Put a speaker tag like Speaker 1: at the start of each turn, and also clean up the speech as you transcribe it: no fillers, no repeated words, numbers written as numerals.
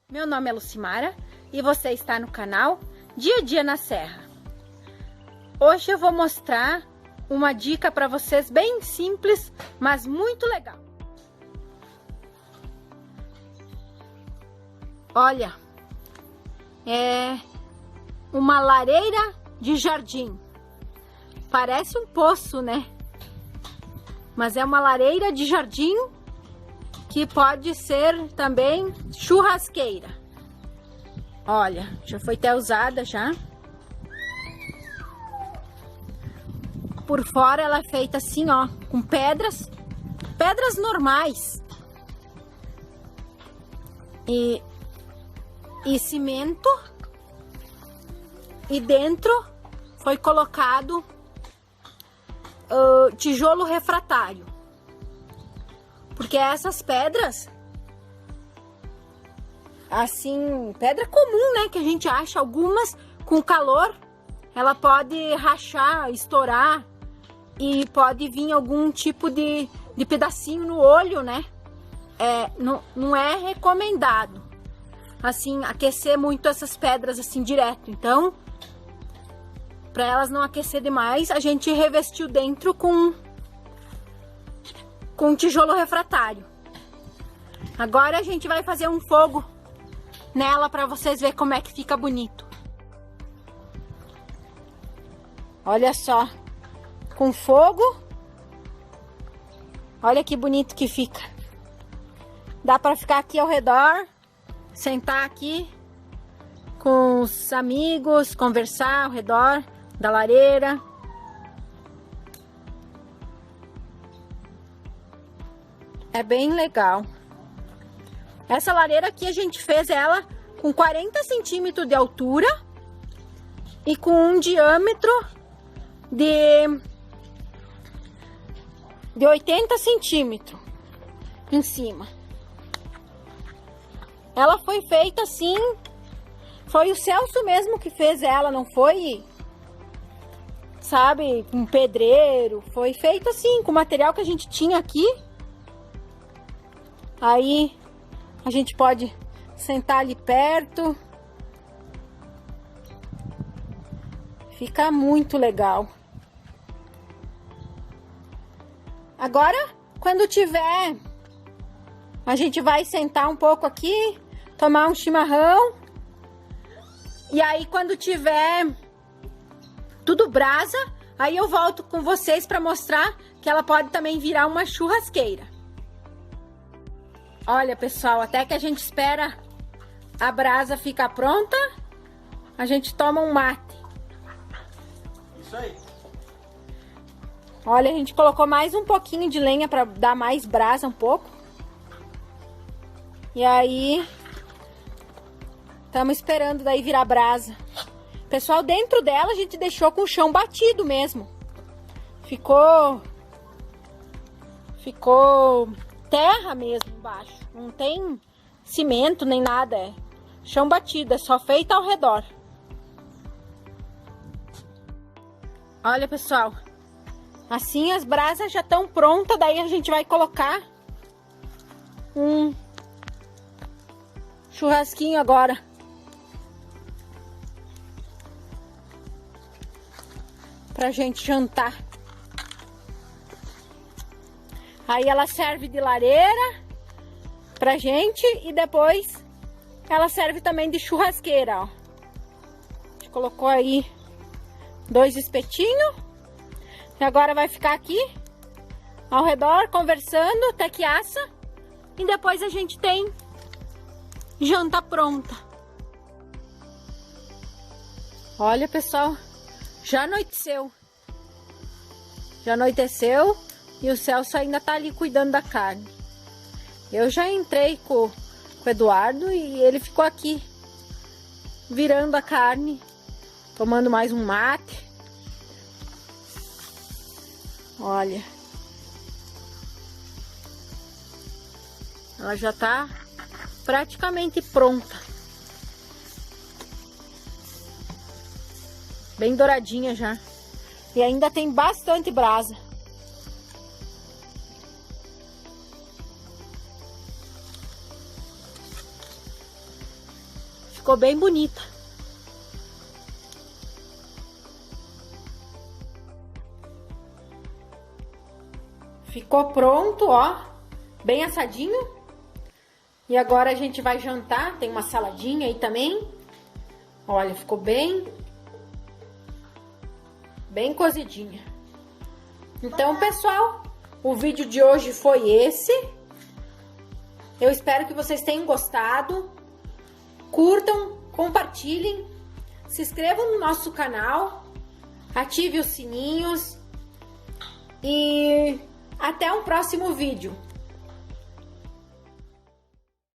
Speaker 1: Meu nome é Lucimara e você está no canal Dia a Dia na Serra. Hoje eu vou mostrar uma dica para vocês bem simples, mas muito legal. Olha, é uma lareira de jardim. Parece um poço, né? Mas é uma lareira de jardim que pode ser também churrasqueira. Olha, já foi até usada já. Por fora ela é feita assim, ó, com pedras normais. E cimento. E dentro foi colocado tijolo refratário. Porque essas pedras, assim, pedra comum, né? Que a gente acha algumas com calor, ela pode rachar, estourar e pode vir algum tipo de pedacinho no olho, né? Não é recomendado, assim, aquecer muito essas pedras assim direto. Então, para elas não aquecer demais, a gente revestiu dentro com tijolo refratário. Agora a gente vai fazer um fogo nela para vocês verem como é que fica bonito. Olha só, com fogo, olha que bonito que fica. Dá para ficar aqui ao redor, sentar aqui com os amigos, conversar ao redor da lareira. É bem legal. Essa lareira aqui a gente fez ela com 40 centímetros de altura e com um diâmetro de 80 centímetros em cima. Ela foi feita assim, foi o Celso mesmo que fez ela, não foi, sabe, um pedreiro. Foi feito assim, com o material que a gente tinha aqui. Aí a gente pode sentar ali perto. Fica muito legal. Agora, quando tiver, a gente vai sentar um pouco aqui, tomar um chimarrão. E aí, quando tiver tudo brasa, aí eu volto com vocês para mostrar que ela pode também virar uma churrasqueira. Olha, pessoal, até que a gente espera a brasa ficar pronta, a gente toma um mate.
Speaker 2: Isso aí.
Speaker 1: Olha, a gente colocou mais um pouquinho de lenha para dar mais brasa um pouco. E aí, estamos esperando daí virar brasa. Pessoal, dentro dela a gente deixou com o chão batido mesmo. Ficou terra mesmo embaixo. Não tem cimento nem nada, é chão batido, é só feito ao redor. Olha, pessoal, assim as brasas já estão prontas. Daí a gente vai colocar um churrasquinho agora. Pra gente jantar. Aí ela serve de lareira pra gente e depois ela serve também de churrasqueira, ó. A gente colocou aí 2 espetinhos. E agora vai ficar aqui ao redor conversando até que assa. E depois a gente tem janta pronta. Olha, pessoal, já anoiteceu. Já anoiteceu. E o Celso ainda tá ali cuidando da carne. Eu já entrei com o Eduardo e ele ficou aqui virando a carne, tomando mais um mate. Olha. Ela já tá praticamente pronta. Bem douradinha já. E ainda tem bastante brasa. Ficou bem bonita. Ficou pronto, ó, bem assadinho. E agora a gente vai jantar, tem uma saladinha aí também. Olha, ficou bem cozidinha. Então, pessoal, o vídeo de hoje foi esse. Eu espero que vocês tenham gostado. Curtam, compartilhem, se inscrevam no nosso canal, ative os sininhos e até um próximo vídeo.